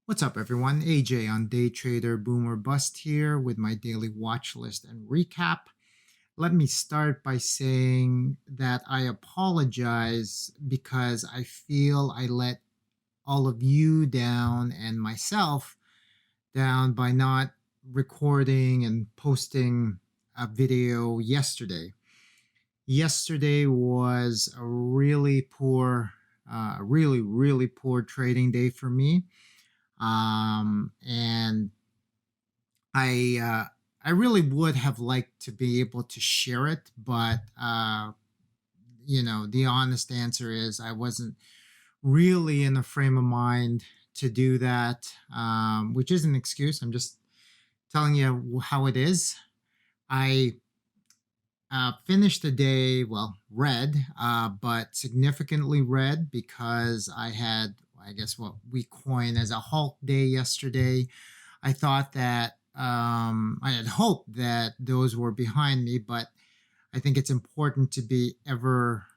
What's up, everyone? AJ on Day Trader Boom or Bust here with my daily watch list and recap. Let me start by saying that I apologize because I feel I let all of you down and myself down by not recording and posting a video yesterday. Yesterday was a really poor, really poor trading day for me. And I really would have liked to be able to share it, but the honest answer is I wasn't really in the frame of mind to do that, which is an excuse. I'm just telling you how it is. I finished the day, well, red, but significantly red because I had, I guess, what we coin as a halt day yesterday. I thought that I had hoped that those were behind me, but I think it's important to be ever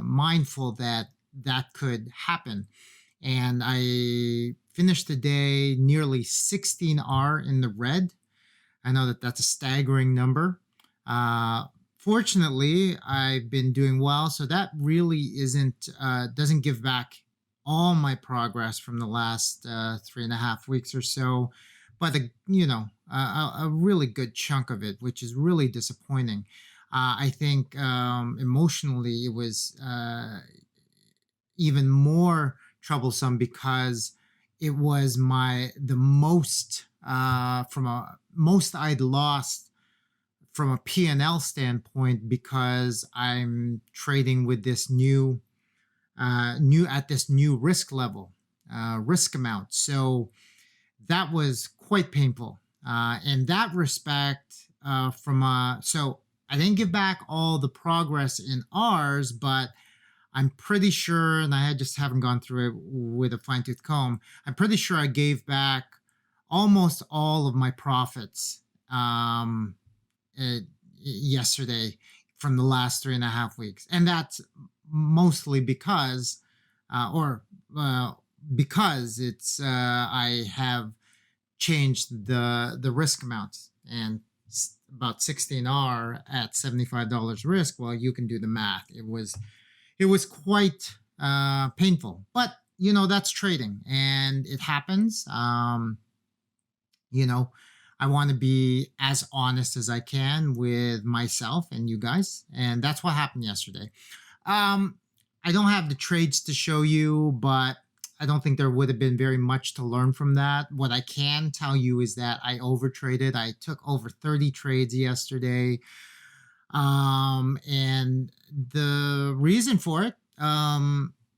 mindful that that could happen. And I finished the day nearly 16R in the red. I know that that's a staggering number. Uh, Fortunately, I've been doing well, so that really doesn't give back all my progress from the last 3.5 weeks or so, but a really good chunk of it, which is really disappointing. I think emotionally it was even more troublesome because it was the most from a most I'd lost from a P&L standpoint because I'm trading with this new risk level, risk amount. So that was quite painful. In that respect, so I didn't give back all the progress in ours, but I'm pretty sure, and I just haven't gone through it with a fine tooth comb. I'm pretty sure I gave back almost all of my profits uh, yesterday from the last 3.5 weeks, and that's mostly or because it's I have changed the risk amounts and about 16R at $75 risk. Well, you can do the math. It was quite painful, but that's trading and it happens. You know, I want to be as honest as I can with myself and you guys, and that's what happened yesterday. Um, I don't have the trades to show you, but I don't think there would have been very much to learn from that. What I can tell you is that I overtraded. I took over 30 trades yesterday. And the reason for it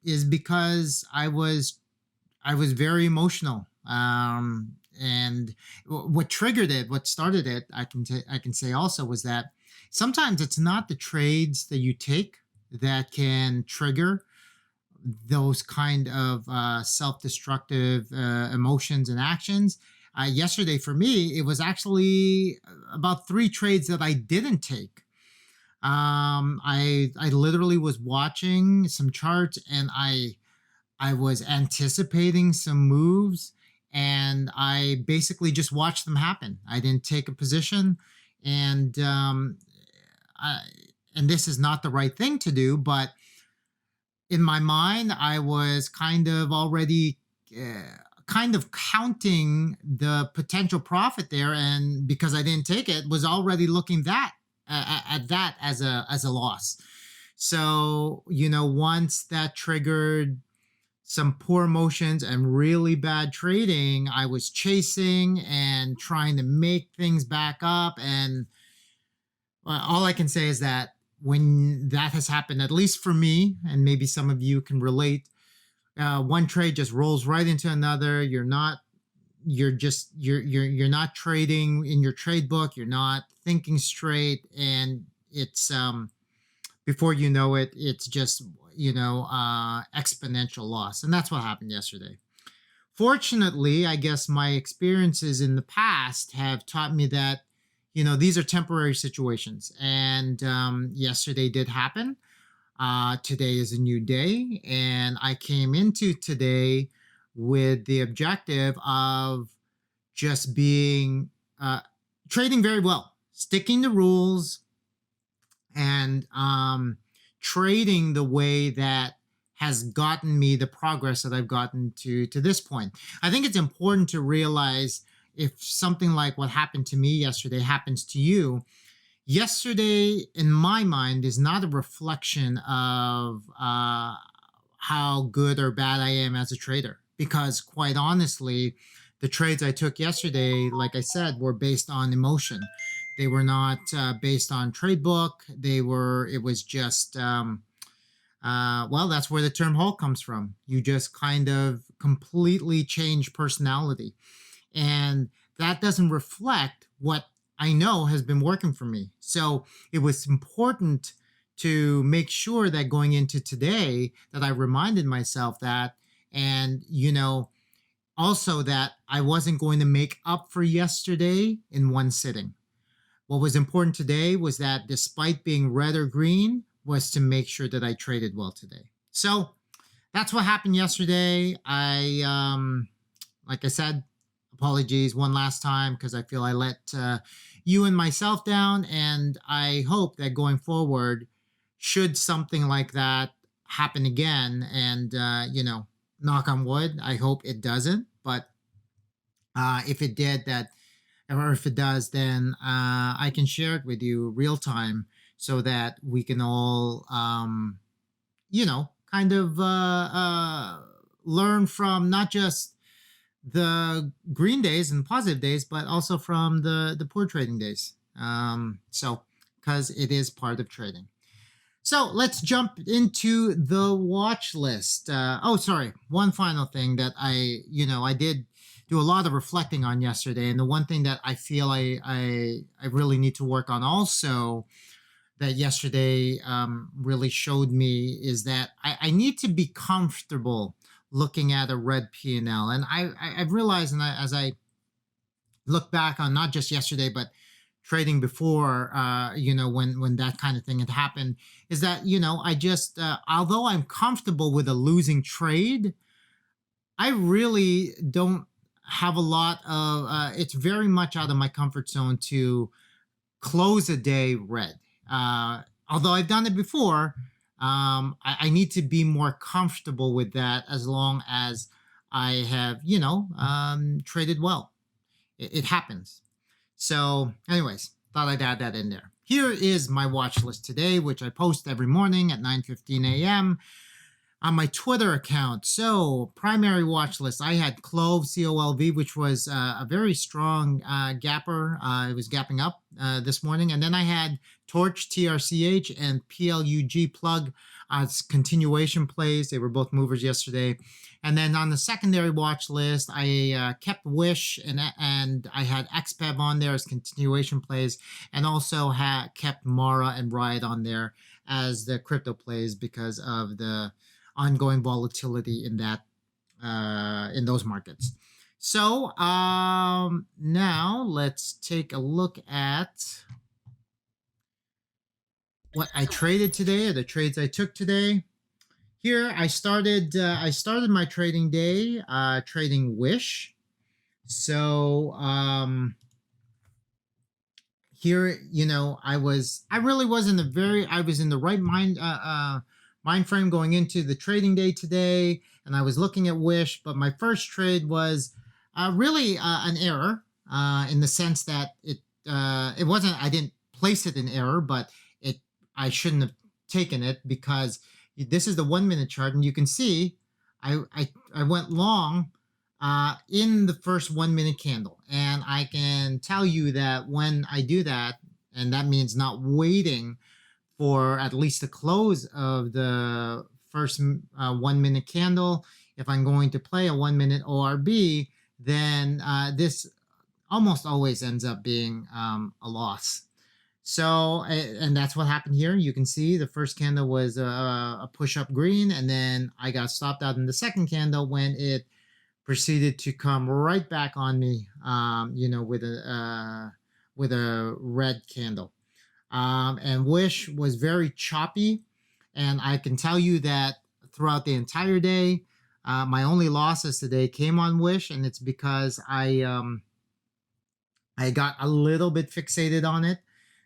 is because I was very emotional. And what triggered it, what started it, I can say also was that sometimes it's not the trades that you take that can trigger those kind of self-destructive emotions and actions. Yesterday for me, it was actually about 3 trades that I didn't take. I literally was watching some charts and I was anticipating some moves and I basically just watched them happen. I didn't take a position, and I, and this is not the right thing to do, but in my mind, I was kind of already kind of counting the potential profit there, and because I didn't take it, was already looking at that as a loss. So once that triggered some poor emotions and really bad trading, I was chasing and trying to make things back up. And all I can say is that when that has happened, at least for me, and maybe some of you can relate, one trade just rolls right into another. You're not trading in your trade book. You're not thinking straight, and it's before you know it, it's just exponential loss, and that's what happened yesterday. Fortunately, I guess my experiences in the past have taught me that these are temporary situations, and yesterday did happen. Today is a new day, and I came into today with the objective of just being trading very well, sticking to rules, and trading the way that has gotten me the progress that I've gotten to this point. I think it's important to realize if something like what happened to me yesterday happens to you. Yesterday, in my mind, is not a reflection of how good or bad I am as a trader. Because quite honestly, the trades I took yesterday, like I said, were based on emotion. They were not based on trade book. It was just, well, that's where the term Hulk comes from. You just kind of completely change personality. And that doesn't reflect what I know has been working for me. So it was important to make sure that going into today that I reminded myself that, and also that I wasn't going to make up for yesterday in one sitting. What was important today was that despite being red or green, was to make sure that I traded well today. So that's what happened yesterday. Like I said, apologies one last time because I feel I let you and myself down. And I hope that going forward, should something like that happen again, and, knock on wood, I hope it doesn't. But if it did, or if it does, then I can share it with you real time so that we can all, kind of learn from not just the green days and positive days, but also from the poor trading days. So, because it is part of trading. So let's jump into the watch list. Oh, sorry. One final thing that I did do a lot of reflecting on yesterday, and the one thing that I feel I really need to work on also that yesterday really showed me is that I need to be comfortable looking at a red P&L. And I've realized, and as I look back on not just yesterday, but trading before, when that kind of thing had happened, is that, I just, although I'm comfortable with a losing trade, I really don't have a lot of, it's very much out of my comfort zone to close a day red. Although I've done it before, I need to be more comfortable with that as long as I have, traded well. It happens. So, anyways, thought I'd add that in there. Here is my watch list today, which I post every morning at 9:15 a.m. on my Twitter account. So, primary watch list, I had Clove, COLV, which was a very strong gapper. It was gapping up this morning. And then I had Torch, TRCH, and PLUG plug as continuation plays. They were both movers yesterday. And then on the secondary watch list, I kept Wish, and I had XPATH on there as continuation plays, and also kept Mara and Riot on there as the crypto plays because of the ongoing volatility in in those markets. So now let's take a look at what I traded today, or the trades I took today. Here I started my trading day trading Wish. So here, I was in the right mind frame going into the trading day today, and I was looking at Wish, but my first trade was really an error in the sense that it wasn't, I didn't place it in error, but I shouldn't have taken it because this is the 1 minute chart, and you can see I went long in the first 1 minute candle. And I can tell you that when I do that, and that means not waiting for at least the close of the first 1 minute candle, if I'm going to play a 1 minute ORB, then this almost always ends up being a loss. So, and that's what happened here. You can see the first candle was a push-up green, and then I got stopped out in the second candle when it proceeded to come right back on me, with a red candle. And Wish was very choppy, and I can tell you that throughout the entire day, My only losses today came on Wish, and it's because I got a little bit fixated on it.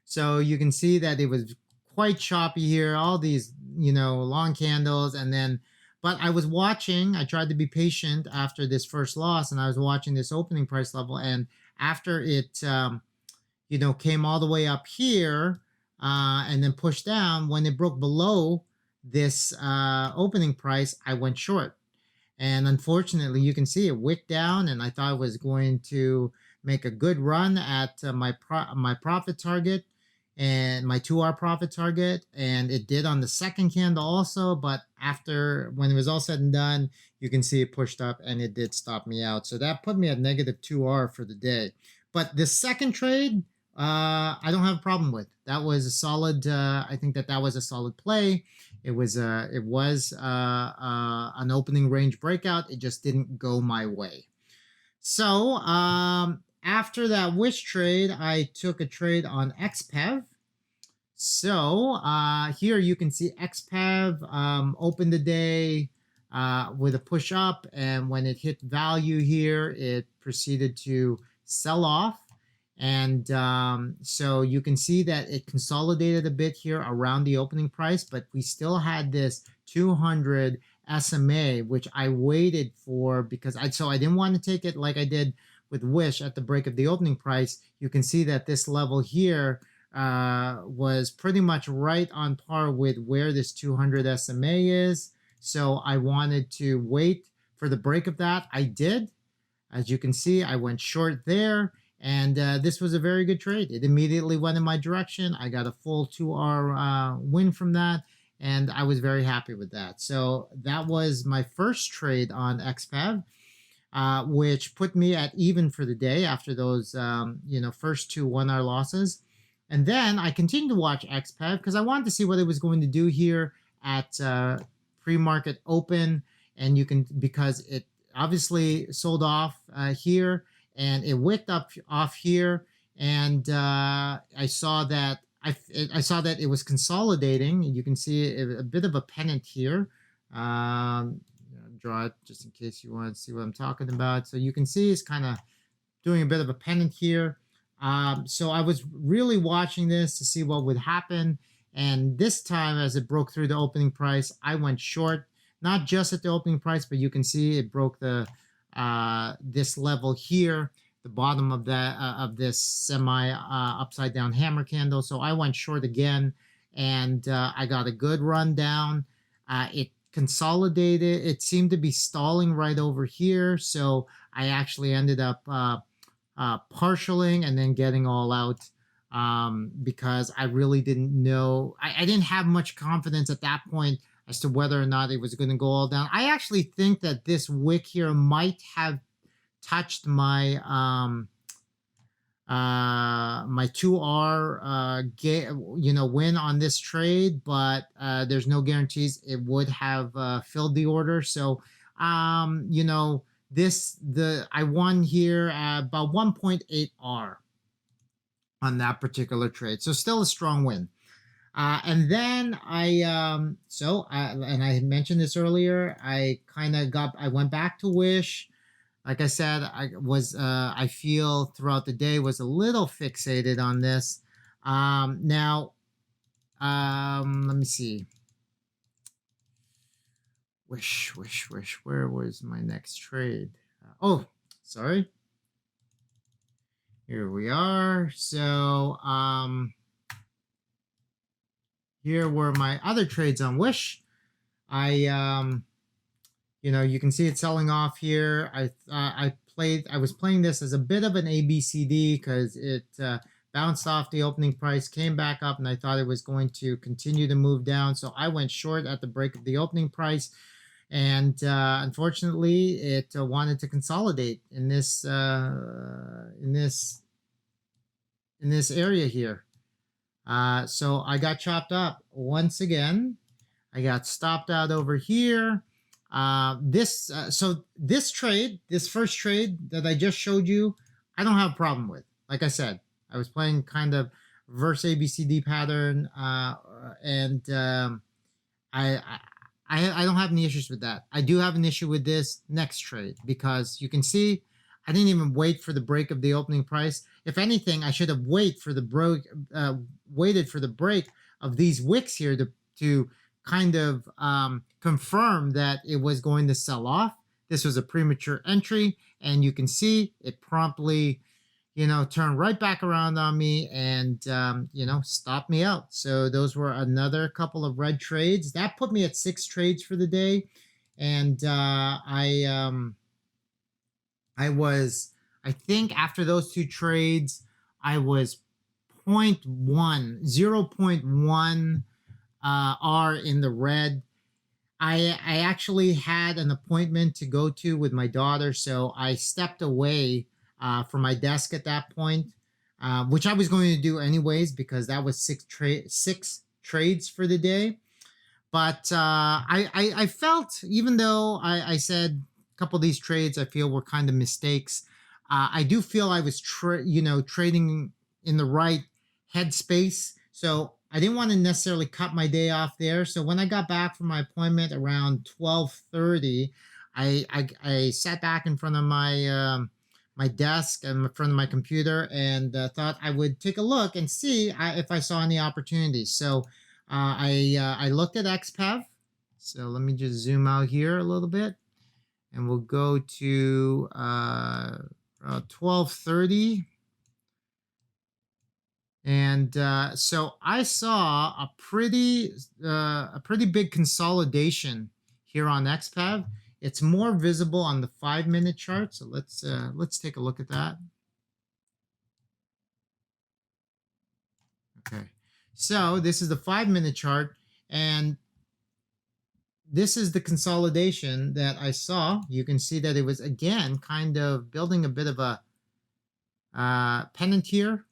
So you can see that it was quite choppy here, all these, long candles. And then, but I was watching, I tried to be patient after this first loss, and I was watching this opening price level. And after it, came all the way up here and then pushed down, when it broke below this opening price, I went short. And unfortunately, you can see it wicked down, and I thought it was going to make a good run at my profit target and my 2-hour profit target, and it did on the second candle also. But after, when it was all said and done, you can see it pushed up and it did stop me out. So that put me at negative 2R for the day. But the second trade, I don't have a problem with. That was a solid. I think that was a solid play. It was an opening range breakout. It just didn't go my way. So after that Wish trade, I took a trade on XPATH. So here you can see XPATH opened the day with a push up, and when it hit value here, it proceeded to sell off. And so you can see that it consolidated a bit here around the opening price, but we still had this 200 SMA, which I waited for because I didn't want to take it like I did with Wish at the break of the opening price. You can see that this level here was pretty much right on par with where this 200 SMA is. So I wanted to wait for the break of that. I did. As you can see, I went short there. And this was a very good trade. It immediately went in my direction. I got a full 2R win from that, and I was very happy with that. So that was my first trade on XPATH, which put me at even for the day after those, first 2 1-hour losses. And then I continued to watch XPATH because I wanted to see what it was going to do here at pre-market open, and because it obviously sold off here. And it wicked up off here, and I saw that it was consolidating. You can see a bit of a pennant here. Draw it just in case you want to see what I'm talking about. So you can see it's kind of doing a bit of a pennant here. So I was really watching this to see what would happen. And this time, as it broke through the opening price, I went short. Not just at the opening price, but you can see it broke the this level here, the bottom of that of this semi upside down hammer candle. So I went short again, and I got a good run down. It consolidated. It seemed to be stalling right over here, so I actually ended up partialing and then getting all out because I really didn't know. I didn't have much confidence at that point as to whether or not it was going to go all down. I actually think that this wick here might have touched my my 2R win on this trade, but there's no guarantees it would have filled the order. So I won here at about 1.8 R on that particular trade. So still a strong win. And then and I mentioned this earlier, I went back to Wish. Like I said, I feel throughout the day was a little fixated on this. Now, let me see. Wish, where was my next trade? Sorry. Here we are. So, here were my other trades on Wish. You can see it selling off here. I was playing this as a bit of an ABCD because it bounced off the opening price, came back up, and I thought it was going to continue to move down. So I went short at the break of the opening price, and unfortunately, it wanted to consolidate in this area here. So I got chopped up once again. I got stopped out over here. This first trade that I just showed you, I don't have a problem with. Like I said, I was playing kind of reverse ABCD pattern, and I don't have any issues with that. I do have an issue with this next trade because you can see I didn't even wait for the break of the opening price. If anything, I should have waited for the break of these wicks here to kind of confirm that it was going to sell off. This was a premature entry, and you can see it promptly, turned right back around on me and, stopped me out. So those were another couple of red trades. That put me at 6 trades for the day. And I think after those 2 trades, I was 0.1 R in the red. I actually had an appointment to go to with my daughter, so I stepped away from my desk at that point, which I was going to do anyways because that was 6 trades for the day. But I felt, even though I said a couple of these trades I feel were kind of mistakes, I do feel I was trading in the right headspace. So I didn't want to necessarily cut my day off there. So when I got back from my appointment around 12:30, I sat back in front of my desk and in front of my computer and thought I would take a look and see if I saw any opportunities. So I looked at XPATH. So let me just zoom out here a little bit, and we'll go to 12:30. And so I saw a pretty big consolidation here on XPATH. It's more visible on the 5-minute chart. So let's take a look at that. Okay, so this is the 5-minute chart, and this is the consolidation that I saw. You can see that it was again kind of building a bit of a pennant here.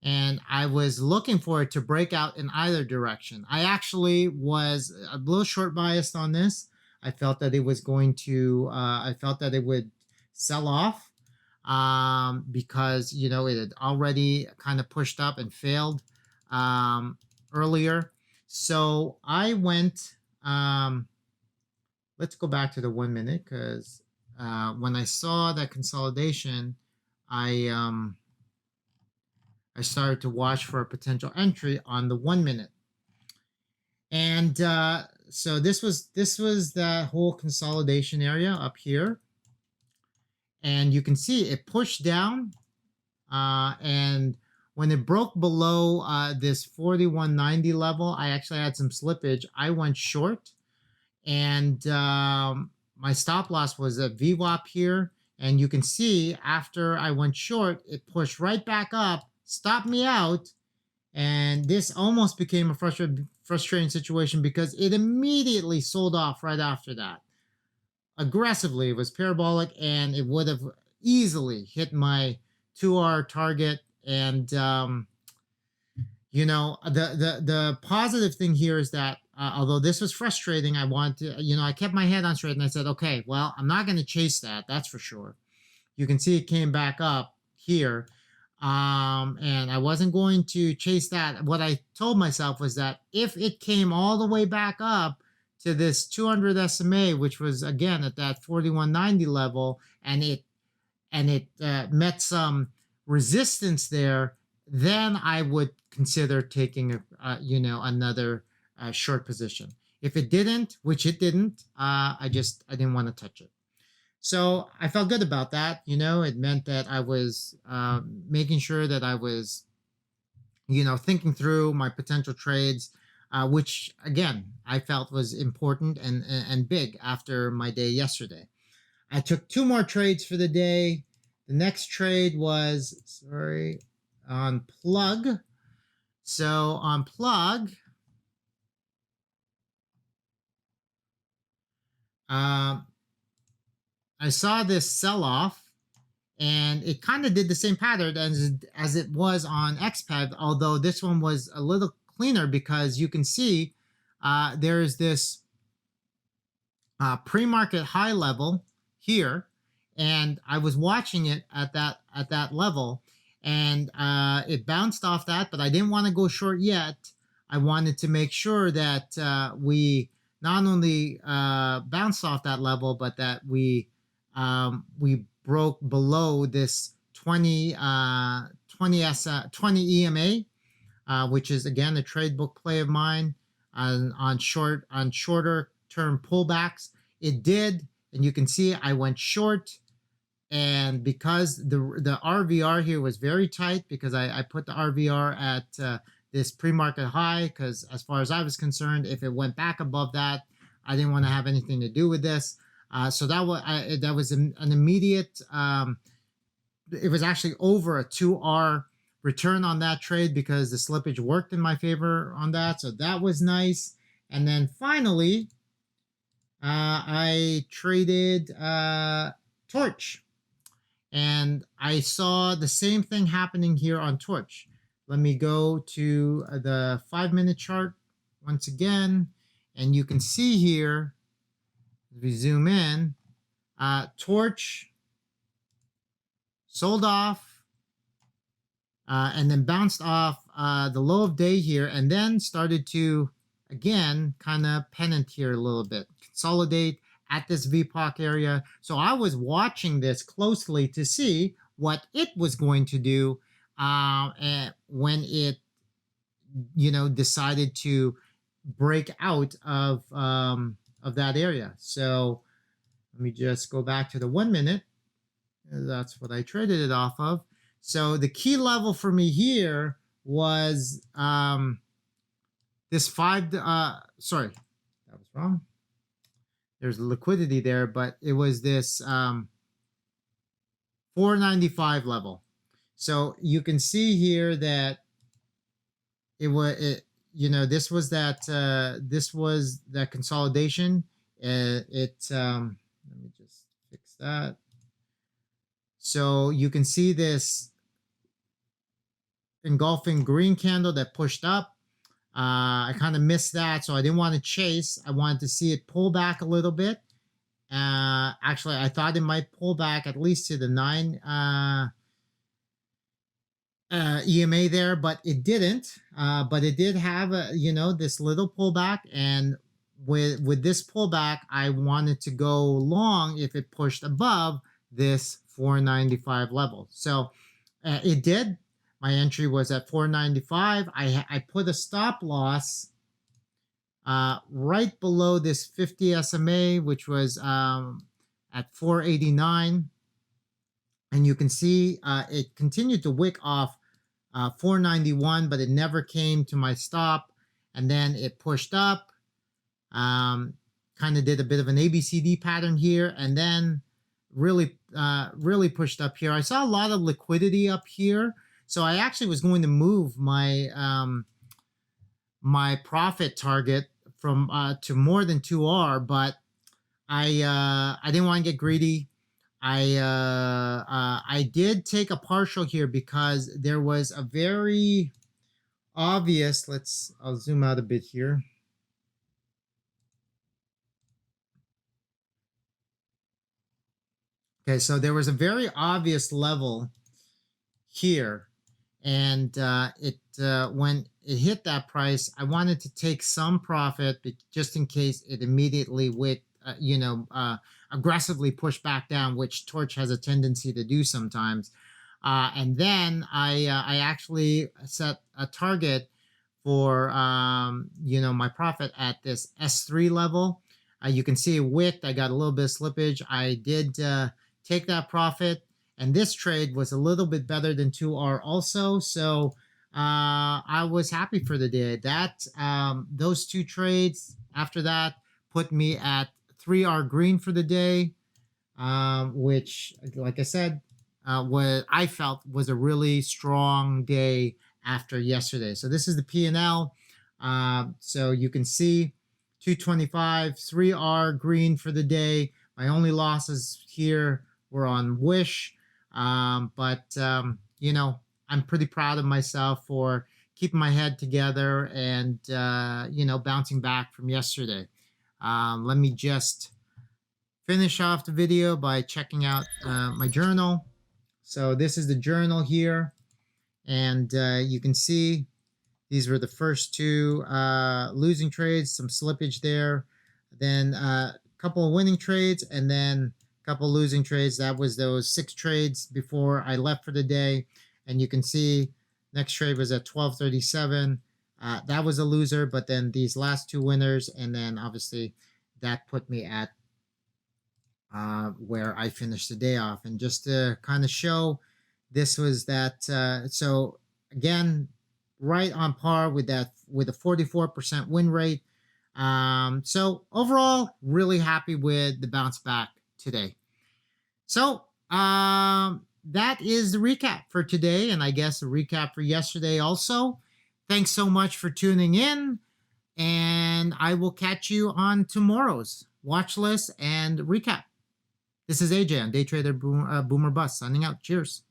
And I was looking for it to break out in either direction. I actually was a little short biased on this. I felt that it was going to, I felt that it would sell off because, it had already kind of pushed up and failed earlier. So I went, let's go back to the 1 minute because when I saw that consolidation, I started to watch for a potential entry on the 1 minute. And so this was that whole consolidation area up here. And you can see it pushed down. And when it broke below this 41.90 level, I actually had some slippage. I went short. And my stop loss was at VWAP here. And you can see after I went short, it pushed right back up, stopped me out, and this almost became a frustrating situation because it immediately sold off right after that. Aggressively, it was parabolic, and it would have easily hit my 2R target. And the positive thing here is that although this was frustrating, I wanted to, I kept my head on straight, and I said, okay, well, I'm not going to chase that. That's for sure. You can see it came back up here. And I wasn't going to chase that. What I told myself was that if it came all the way back up to this 200 SMA, which was again at that 41.90 level, and it met some resistance there, then I would consider taking another short position. If it didn't, which it didn't, I didn't want to touch it. So I felt good about that. It meant that I was making sure that I was, thinking through my potential trades, which, again, I felt was important and big after my day yesterday. I took 2 more trades for the day. The next trade was, on plug. So on plug, I saw this sell-off, and it kind of did the same pattern as it was on XPATH, although this one was a little cleaner because you can see there's this pre-market high level here, and I was watching it at that level, and it bounced off that, but I didn't want to go short yet. I wanted to make sure that we not only bounced off that level, but that we broke below this 20 EMA, which is again a trade book play of mine on shorter term pullbacks. It did, and you can see I went short. And because the RVR here was very tight, because I put the RVR at this pre-market high, because as far as I was concerned, if it went back above that, I didn't want to have anything to do with this. So that was an immediate. It was actually over a 2R return on that trade because the slippage worked in my favor on that. So that was nice. And then finally, I traded Torch. And I saw the same thing happening here on Torch. Let me go to the 5-minute chart once again. And you can see here, if we zoom in, Torch sold off and then bounced off the low of day here, and then started to, again, kind of pennant here a little bit, consolidate at this VPOC area. So I was watching this closely to see what it was going to do when it, decided to break out of that area. So let me just go back to the 1 minute. That's what I traded it off of. So the key level for me here was this sorry, that was wrong. There's liquidity there, but it was this 495 level. So you can see here that this was that consolidation. Let me just fix that. So you can see this engulfing green candle that pushed up. I kind of missed that, so I didn't want to chase. I wanted to see it pull back a little bit. Actually, I thought it might pull back at least to the 9 EMA there, but it didn't. But it did have this little pullback, and with this pullback, I wanted to go long if it pushed above this 495 level. So it did. My entry was at 495. I put a stop loss right below this 50 SMA, which was at 489. And you can see it continued to wick off 491, but it never came to my stop. And then it pushed up, kind of did a bit of an ABCD pattern here, and then really pushed up here. I saw a lot of liquidity up here. So I actually was going to move my my profit target from to more than 2R, but I didn't want to get greedy. I did take a partial here because there was a very obvious. I'll zoom out a bit here. Okay, so there was a very obvious level here. And when it hit that price, I wanted to take some profit just in case it immediately aggressively pushed back down, which Torch has a tendency to do sometimes. And then I actually set a target for my profit at this S3 level. You can see it wicked. I got a little bit of slippage. I did take that profit. And this trade was a little bit better than 2R also. So I was happy for the day. Those two trades after that put me at 3R green for the day, which, like I said, what I felt was a really strong day after yesterday. So this is the P&L. So you can see 225, 3R green for the day. My only losses here were on Wish. But I'm pretty proud of myself for keeping my head together and, bouncing back from yesterday. Let me just finish off the video by checking out my journal. So this is the journal here. And you can see These were the first two losing trades, some slippage there, then a couple of winning trades, and then a couple losing trades. That was those 6 trades before I left for the day. And you can see next trade was at 1237. That was a loser, but then these last 2 winners, and then obviously that put me at where I finished the day off. And just to kind of show, this was that. So again, right on par with that, with a 44% win rate. So overall, really happy with the bounce back today. So that is the recap for today, and I guess a recap for yesterday also. Thanks so much for tuning in, and I will catch you on tomorrow's watch list and recap. This is AJ on Day Trader Boomer Bust signing out. Cheers.